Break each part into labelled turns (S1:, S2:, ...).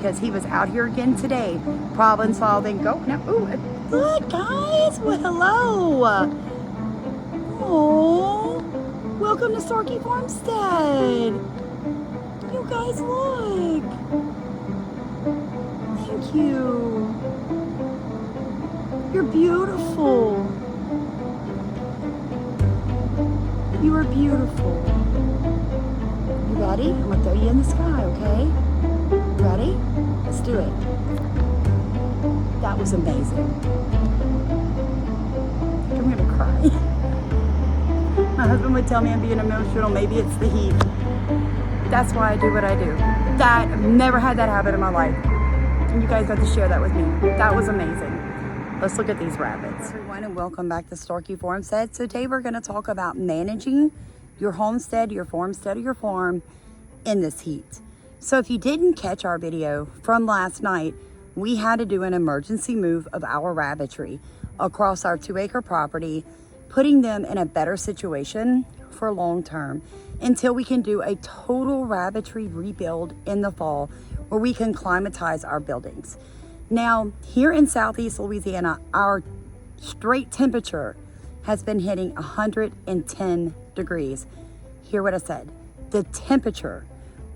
S1: because he was out here again today, problem solving. Go now. Ooh, look, guys. Well, hello. Oh, welcome to Starkey Farmstead. You guys, look. Thank you. You're beautiful. You are beautiful. You ready? I'm gonna throw you in the sky, okay? You ready? Let's do it. That was amazing. I'm gonna cry. My husband would tell me I'm being emotional. Maybe it's the heat. That's why I do what I do. I've never had that happen in my life. And you guys got to share that with me. That was amazing. Let's look at these rabbits. Everyone, and welcome back to Starkey Farmstead. So today we're going to talk about managing your homestead, your farmstead, or your farm in this heat. So if you didn't catch our video from last night, we had to do an emergency move of our rabbitry across our 2-acre property, putting them in a better situation for long term until we can do a total rabbitry rebuild in the fall where we can climatize our buildings. Now, here in Southeast Louisiana, our straight temperature has been hitting 110 degrees. Hear what I said. The temperature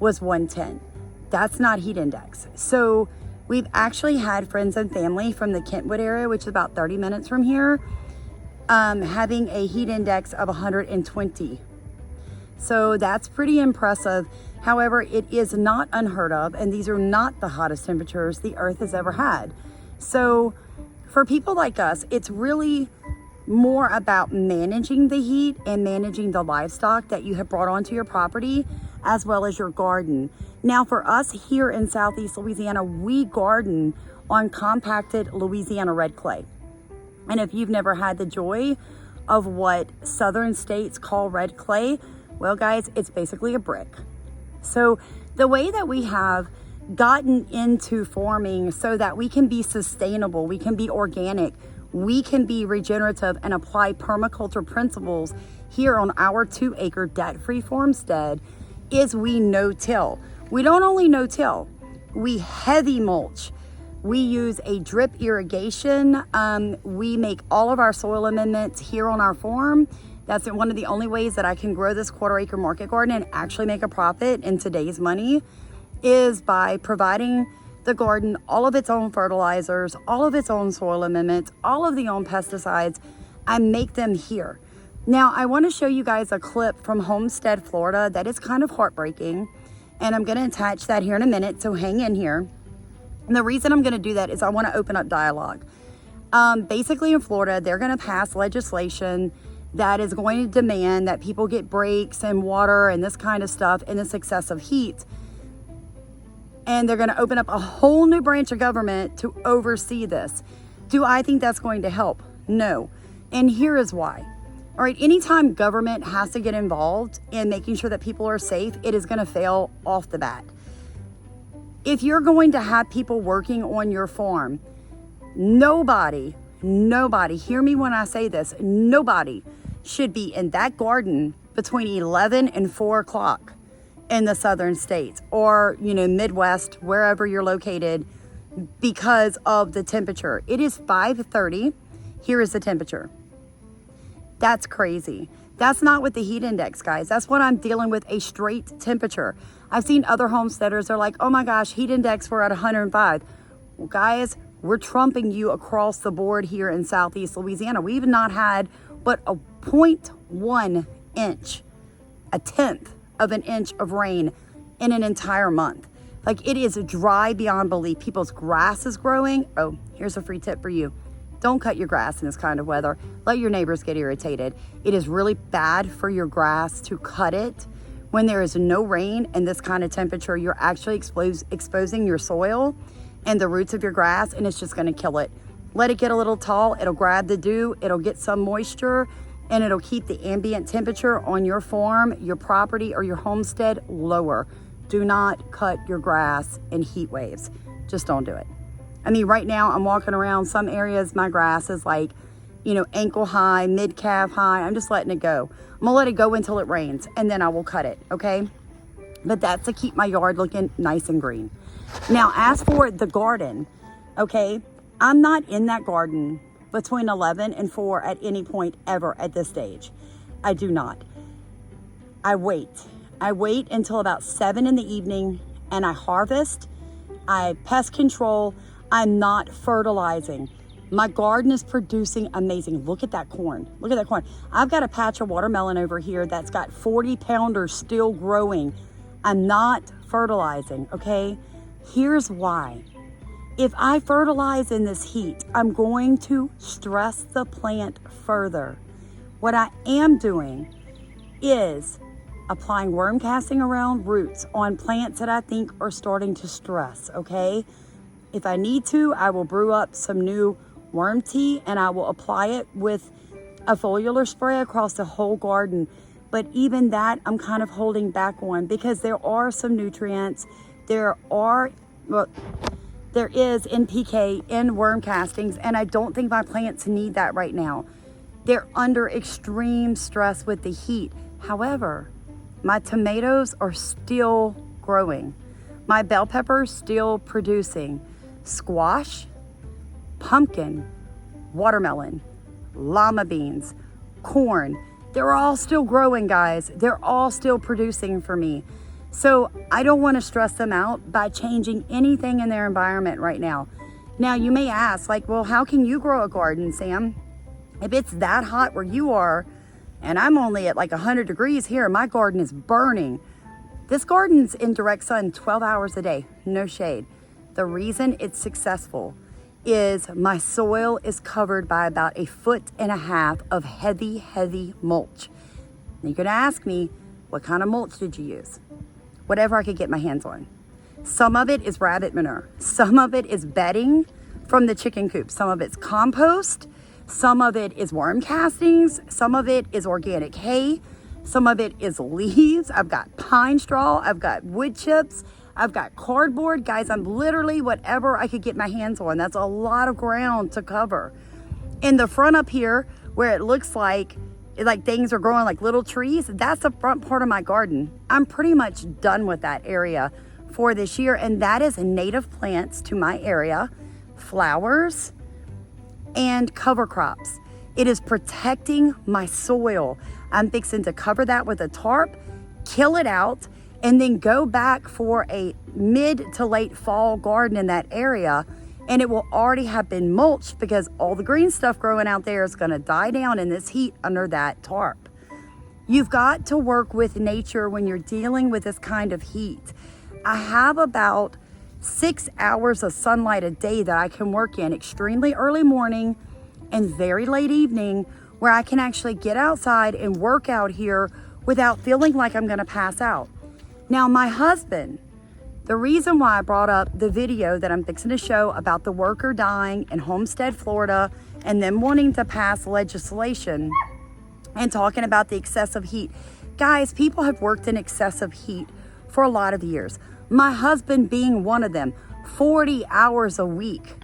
S1: was 110. That's not heat index. So we've actually had friends and family from the Kentwood area, which is about 30 minutes from here, having a heat index of 120. So that's pretty impressive. However, it is not unheard of, and these are not the hottest temperatures the earth has ever had. So for people like us, it's really more about managing the heat and managing the livestock that you have brought onto your property, as well as your garden. Now for us here in Southeast Louisiana, we garden on compacted Louisiana red clay. And if you've never had the joy of what southern states call red clay, well guys, it's basically a brick. So the way that we have gotten into farming so that we can be sustainable, we can be organic, we can be regenerative and apply permaculture principles here on our 2-acre debt-free farmstead is we no-till. We don't only no-till, we heavy mulch. We use a drip irrigation. We make all of our soil amendments here on our farm. That's one of the only ways that I can grow this 1/4-acre market garden and actually make a profit in today's money is by providing the garden all of its own fertilizers, all of its own soil amendments, all of the own pesticides, and make them here. Now, I want to show you guys a clip from Homestead, Florida that is kind of heartbreaking, and I'm going to attach that here in a minute, so hang in here. And the reason I'm going to do that is I want to open up dialogue. Basically in Florida, they're going to pass legislation that is going to demand that people get breaks and water and this kind of stuff in this excessive heat. And they're going to open up a whole new branch of government to oversee this. Do I think that's going to help? No. And here is why. All right, anytime government has to get involved in making sure that people are safe, it is going to fail off the bat. If you're going to have people working on your farm, nobody, hear me when I say this, nobody should be in that garden between 11 and 4 o'clock in the southern states or, Midwest, wherever you're located, because of the temperature. It is 5:30. Here is the temperature. That's crazy. That's not with the heat index, guys. That's what I'm dealing with, a straight temperature. I've seen other homesteaders, they're like, oh my gosh, heat index, we're at 105. Well, guys, we're trumping you across the board here in Southeast Louisiana. We've not had but a 0.1 inch, a tenth of an inch of rain in an entire month. Like, it is dry beyond belief. People's grass is growing. Oh, here's a free tip for you. Don't cut your grass in this kind of weather. Let your neighbors get irritated. It is really bad for your grass to cut it when there is no rain and this kind of temperature. You're actually exposing your soil and the roots of your grass, and it's just going to kill it. Let it get a little tall. It'll grab the dew. It'll get some moisture, and it'll keep the ambient temperature on your farm, your property, or your homestead lower. Do not cut your grass in heat waves. Just don't do it. I mean, right now I'm walking around some areas, my grass is like, ankle high, mid-calf high. I'm just letting it go. I'm gonna let it go until it rains, and then I will cut it, okay? But that's to keep my yard looking nice and green. Now, as for the garden, okay, I'm not in that garden between 11 and 4 at any point ever at this stage. I do not. I wait. I wait until about 7 in the evening and I harvest. I pest control. I'm not fertilizing. My garden is producing amazing. Look at that corn. Look at that corn. I've got a patch of watermelon over here that's got 40 pounders still growing. I'm not fertilizing, okay? Here's why. If I fertilize in this heat, I'm going to stress the plant further. What I am doing is applying worm casting around roots on plants that I think are starting to stress, okay? If I need to, I will brew up some new worm tea and I will apply it with a foliar spray across the whole garden. But even that, I'm kind of holding back on because there are some nutrients. There is NPK in worm castings, and I don't think my plants need that right now. They're under extreme stress with the heat. However, my tomatoes are still growing. My bell peppers still producing. Squash, pumpkin, watermelon, llama beans, corn. They're all still growing, guys. They're all still producing for me. So I don't want to stress them out by changing anything in their environment right now. Now you may ask, like, well, how can you grow a garden, Sam? If it's that hot where you are, and I'm only at like 100 degrees here, my garden is burning. This garden's in direct sun 12 hours a day, no shade. The reason it's successful is my soil is covered by about 1.5 feet of heavy mulch. Now you're gonna ask me, what kind of mulch did you use? Whatever I could get my hands on. Some of it is rabbit manure. Some of it is bedding from the chicken coop. Some of it's compost. Some of it is worm castings. Some of it is organic hay. Some of it is leaves. I've got pine straw. I've got wood chips. I've got cardboard. Guys, I'm literally whatever I could get my hands on. That's a lot of ground to cover. In the front up here, where it looks like things are growing like little trees, that's the front part of my garden. I'm pretty much done with that area for this year, and that is native plants to my area, flowers, and cover crops. It is protecting my soil. I'm fixing to cover that with a tarp, kill it out, and then go back for a mid to late fall garden in that area, and it will already have been mulched because all the green stuff growing out there is going to die down in this heat under that tarp. You've got to work with nature when you're dealing with this kind of heat. I have about 6 hours of sunlight a day that I can work in extremely early morning and very late evening, where I can actually get outside and work out here without feeling like I'm going to pass out. Now, my husband, the reason why I brought up the video that I'm fixing to show about the worker dying in Homestead, Florida, and them wanting to pass legislation and talking about the excessive heat. Guys, people have worked in excessive heat for a lot of years. My husband being one of them, 40 hours a week.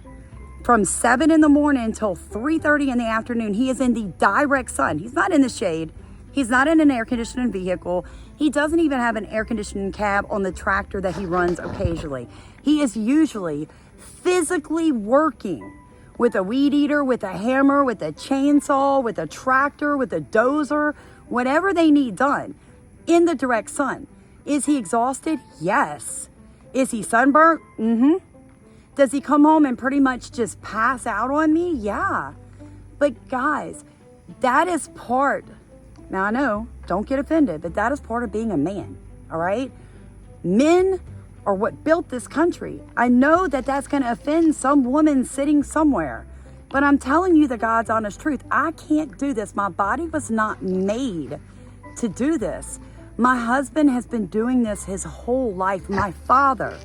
S1: From 7 in the morning until 3:30 in the afternoon, he is in the direct sun. He's not in the shade. He's not in an air conditioning vehicle. He doesn't even have an air conditioning cab on the tractor that he runs occasionally. He is usually physically working with a weed eater, with a hammer, with a chainsaw, with a tractor, with a dozer, whatever they need done in the direct sun. Is he exhausted? Yes. Is he sunburnt? Mm-hmm. Does he come home and pretty much just pass out on me? Yeah. But guys, that is part. Now I know, don't get offended, but that is part of being a man, all right? Men are what built this country. I know that that's going to offend some woman sitting somewhere, but I'm telling you the God's honest truth. I can't do this. My body was not made to do this. My husband has been doing this his whole life. My father,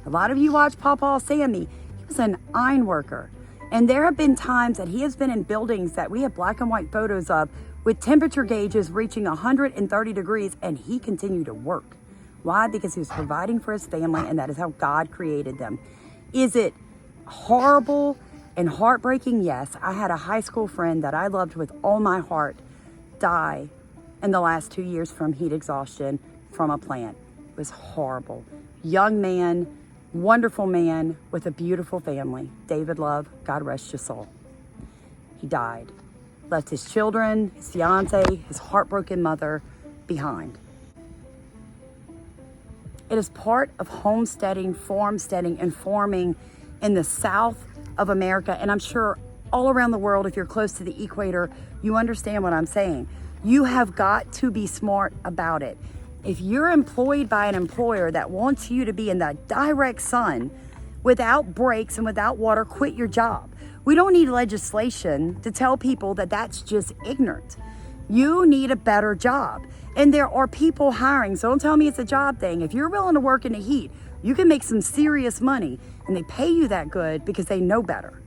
S1: a lot of you watch Pawpaw Sammy, he was an iron worker. And there have been times that he has been in buildings that we have black and white photos of with temperature gauges reaching 130 degrees, and he continued to work. Why? Because he was providing for his family, and that is how God created them. Is it horrible and heartbreaking? Yes. I had a high school friend that I loved with all my heart die in the last 2 years from heat exhaustion from a plant. was horrible. Young man, wonderful man with a beautiful family. David Love, God rest your soul. He died. Left his children, his fiance, his heartbroken mother behind. It is part of homesteading, farmsteading, and farming in the South of America. And I'm sure all around the world, if you're close to the equator, you understand what I'm saying. You have got to be smart about it. If you're employed by an employer that wants you to be in the direct sun without breaks and without water, quit your job. We don't need legislation to tell people that that's just ignorant. You need a better job. And there are people hiring, so don't tell me it's a job thing. If you're willing to work in the heat, you can make some serious money, and they pay you that good because they know better.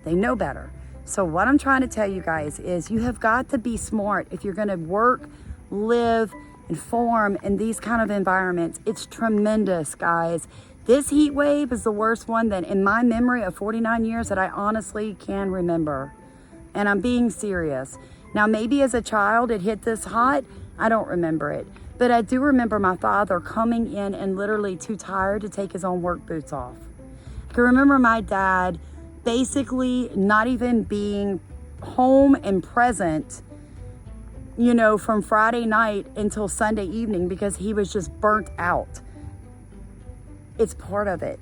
S1: They know better. So what I'm trying to tell you guys is you have got to be smart if you're gonna work, live, and farm in these kind of environments. It's tremendous, guys. This heat wave is the worst one that in my memory of 49 years that I honestly can remember. And I'm being serious. Now, maybe as a child it hit this hot. I don't remember it. But I do remember my father coming in and literally too tired to take his own work boots off. I can remember my dad basically not even being home and present, you know, from Friday night until Sunday evening because he was just burnt out. It's part of it.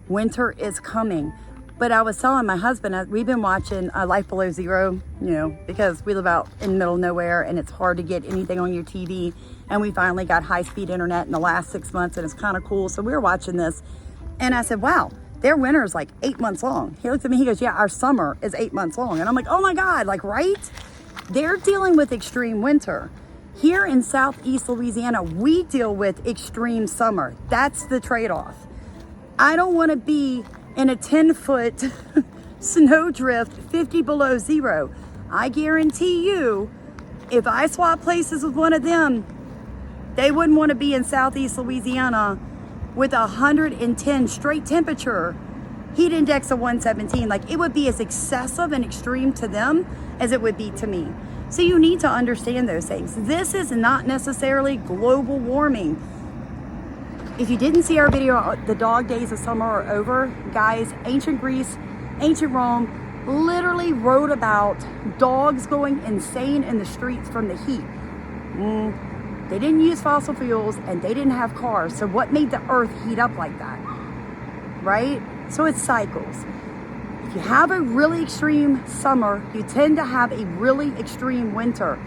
S1: Winter is coming. But I was telling my husband, we've been watching Life Below Zero, you know, because we live out in the middle of nowhere and it's hard to get anything on your TV. And we finally got high-speed internet in the last 6 months and it's kind of cool. So we were watching this and I said, wow, their winter is like 8 months long. He looked at me, he goes, yeah, our summer is 8 months long. And I'm like, oh my God, like, right? They're dealing with extreme winter. Here in Southeast Louisiana, we deal with extreme summer. That's the trade-off. I don't want to be in a 10-foot snowdrift 50 below zero. I guarantee you, if I swap places with one of them, they wouldn't want to be in Southeast Louisiana with 110 straight temperature, heat index of 117. Like, it would be as excessive and extreme to them as it would be to me. So you need to understand those things. This is not necessarily global warming. If you didn't see our video, the dog days of summer are over. Guys, ancient Greece, ancient Rome literally wrote about dogs going insane in the streets from the heat. They didn't use fossil fuels and they didn't have cars. So what made the earth heat up like that, right? So it cycles. If you have a really extreme summer, you tend to have a really extreme winter.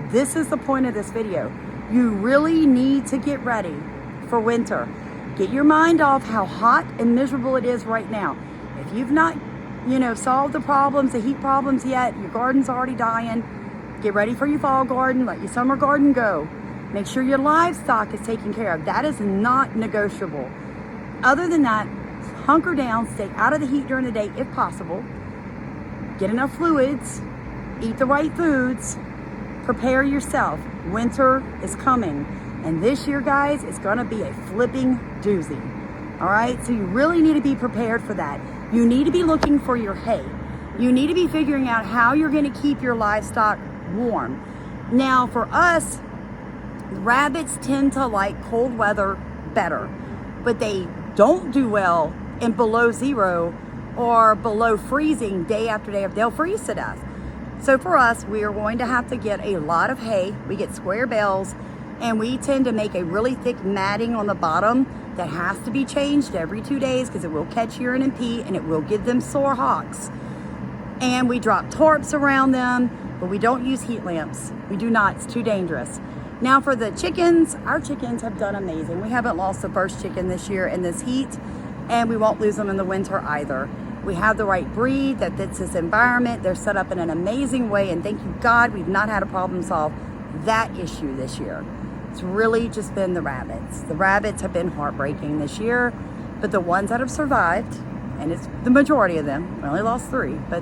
S1: This is the point of this video. You really need to get ready for winter. Get your mind off how hot and miserable it is right now. If you've not, you know, solved the problems, the heat problems yet, your garden's already dying, get ready for your fall garden, let your summer garden go. Make sure your livestock is taken care of. That is not negotiable. Other than that, hunker down, stay out of the heat during the day if possible. Get enough fluids, eat the right foods, prepare yourself. Winter is coming. And this year, guys, it's gonna be a flipping doozy. All right, so you really need to be prepared for that. You need to be looking for your hay. You need to be figuring out how you're gonna keep your livestock warm. Now, for us, rabbits tend to like cold weather better, but they don't do well in below zero or below freezing day after day. They'll freeze to death. So for us, we are going to have to get a lot of hay. We get square bales, and we tend to make a really thick matting on the bottom that has to be changed every 2 days because it will catch urine and pee and it will give them sore hocks. And we drop tarps around them, but we don't use heat lamps. We do not, it's too dangerous. Now for the chickens, our chickens have done amazing. We haven't lost the first chicken this year in this heat, and we won't lose them in the winter either. We have the right breed that fits this environment. They're set up in an amazing way, and thank you God, we've not had a problem solve that issue this year. It's really just been the rabbits. The rabbits have been heartbreaking this year, but the ones that have survived, and it's the majority of them, we only lost 3, but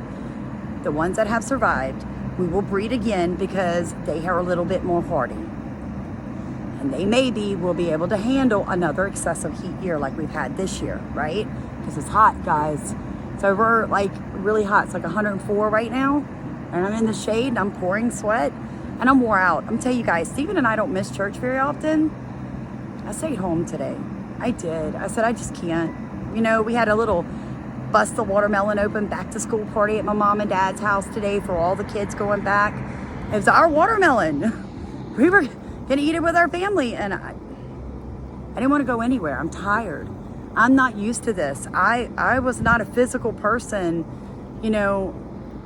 S1: the ones that have survived, we will breed again because they are a little bit more hardy. And they maybe will be able to handle another excessive heat year like we've had this year, right? Because it's hot, guys. It's over, like, really hot. It's like 104 right now. And I'm in the shade and I'm pouring sweat and I'm wore out. I'm telling you guys, Stephen and I don't miss church very often. I stayed home today. I did. I said, I just can't. You know, we had a little Bust the Watermelon Open back to school party at my mom and dad's house today for all the kids going back. It was our watermelon. We were gonna eat it with our family, and I didn't want to go anywhere. I'm tired. I'm not used to this. I was not a physical person. You know,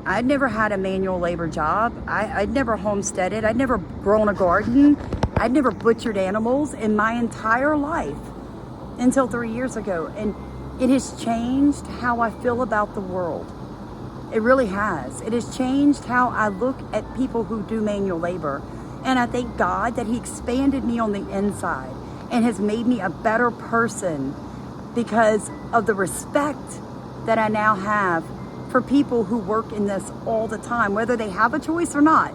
S1: I'd never had a manual labor job. I'd never homesteaded. I'd never grown a garden. I'd never butchered animals in my entire life until 3 years ago. And it has changed how I feel about the world. It really has. It has changed how I look at people who do manual labor. And I thank God that He expanded me on the inside and has made me a better person because of the respect that I now have for people who work in this all the time, whether they have a choice or not.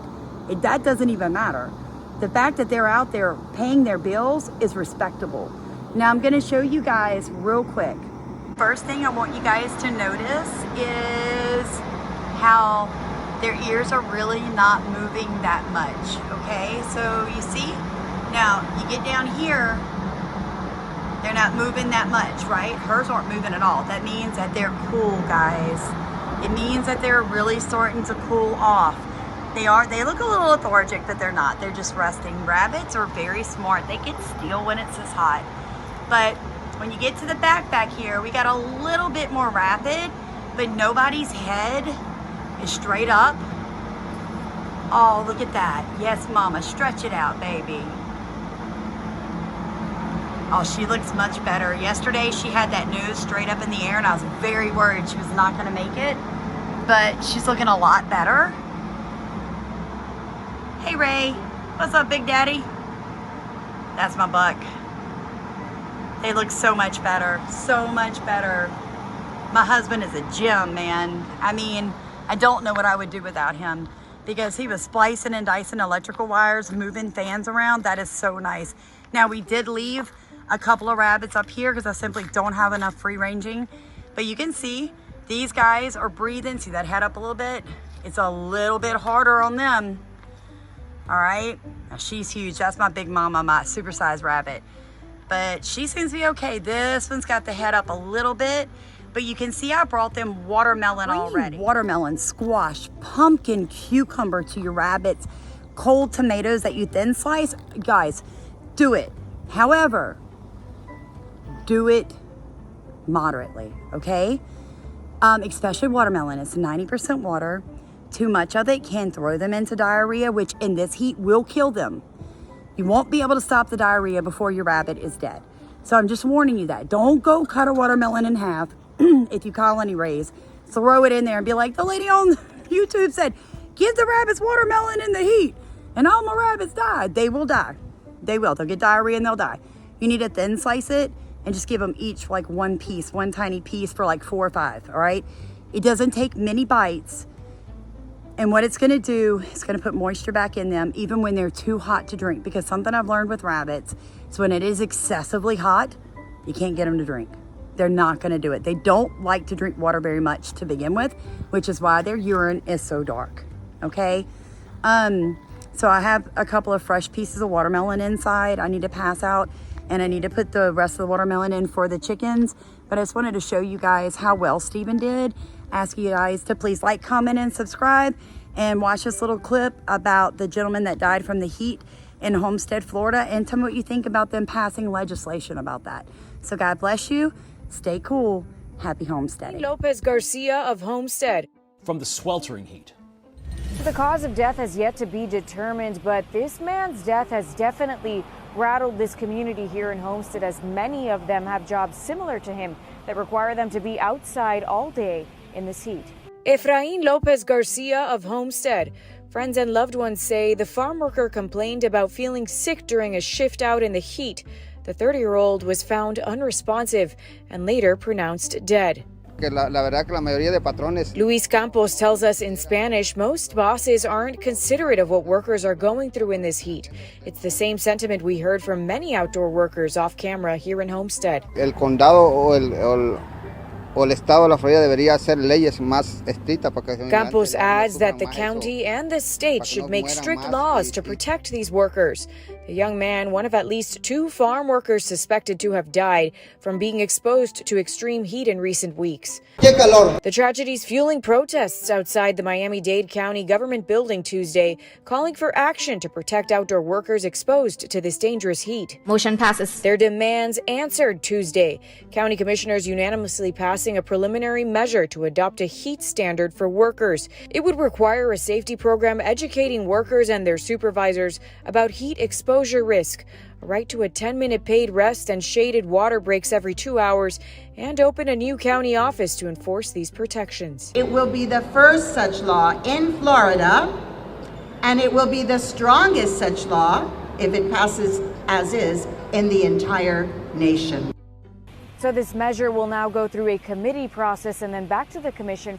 S1: That doesn't even matter. The fact that they're out there paying their bills is respectable. Now I'm gonna show you guys real quick. First thing I want you guys to notice is how their ears are really not moving that much, okay? So you see, now you get down here, they're not moving that much, right? Hers aren't moving at all. That means that they're cool, guys. It means that they're really starting to cool off. They look a little lethargic, but they're not. They're just resting. Rabbits are very smart. They get still when it's this hot. But when you get to the back here, we got a little bit more rapid, but nobody's head is straight up. Oh, look at that. Yes, mama, stretch it out, baby. Oh, she looks much better. Yesterday, she had that nose straight up in the air, and I was very worried she was not gonna make it, but she's looking a lot better. Hey, Ray. What's up, Big Daddy? That's my buck. They look so much better, so much better. My husband is a gem, man. I mean, I don't know what I would do without him because he was splicing and dicing electrical wires, moving fans around. That is so nice. Now, we did leave a couple of rabbits up here because I simply don't have enough free ranging. But you can see these guys are breathing. See that head up a little bit? It's a little bit harder on them. All right, now she's huge. That's my big mama, my supersized rabbit. But she seems to be okay. This one's got the head up a little bit, but you can see I brought them watermelon already. Watermelon, squash, pumpkin, cucumber to your rabbits, cold tomatoes that you thin slice. Guys, do it. However, do it moderately, okay? Especially watermelon. It's 90% water. Too much of it can throw them into diarrhea, which in this heat will kill them. You won't be able to stop the diarrhea before your rabbit is dead. So I'm just warning you that. Don't go cut a watermelon in half if you colony raise. Throw it in there and be like, the lady on YouTube said, give the rabbits watermelon in the heat and all my rabbits died. They will die. They will. They'll get diarrhea and they'll die. You need to thin slice it and just give them each like one piece, one tiny piece for like 4 or 5, all right? It doesn't take many bites. And what it's gonna do is gonna put moisture back in them even when they're too hot to drink, because something I've learned with rabbits is when it is excessively hot, you can't get them to drink. They're not gonna do it. They don't like to drink water very much to begin with, which is why their urine is so dark, okay? So I have a couple of fresh pieces of watermelon inside I need to pass out, and I need to put the rest of the watermelon in for the chickens. But I just wanted to show you guys how well Stephen did. Ask you guys to please like, comment, and subscribe, and watch this little clip about the gentleman that died from the heat in Homestead, Florida, and tell me what you think about them passing legislation about that. So God bless you. Stay cool. Happy homesteading.
S2: Lopez Garcia of Homestead.
S3: From the sweltering heat.
S2: The cause of death has yet to be determined, but this man's death has definitely rattled this community here in Homestead, as many of them have jobs similar to him that require them to be outside all day in this heat. Efrain Lopez Garcia of Homestead. Friends and loved ones say the farm worker complained about feeling sick during a shift out in the heat. The 30-year-old was found unresponsive and later pronounced dead. Luis Campos tells us in Spanish most bosses aren't considerate of what workers are going through in this heat. It's the same sentiment we heard from many outdoor workers off camera here in Homestead.
S4: El condado o el estado de la Florida debería hacer leyes más estrictas.
S2: Campos adds that the county and the state should make strict laws to protect these workers. The young man, one of at least 2 farm workers suspected to have died from being exposed to extreme heat in recent weeks. The tragedy's fueling protests outside the Miami-Dade County government building Tuesday, calling for action to protect outdoor workers exposed to this dangerous heat.
S5: Motion passes.
S2: Their demands answered Tuesday. County commissioners unanimously passing a preliminary measure to adopt a heat standard for workers. It would require a safety program educating workers and their supervisors about heat exposure risk, a right to a 10-minute paid rest and shaded water breaks every 2 hours, and open a new county office to enforce these protections.
S6: It will be the first such law in Florida, and it will be the strongest such law, if it passes as is, in the entire nation.
S2: So this measure will now go through a committee process and then back to the commission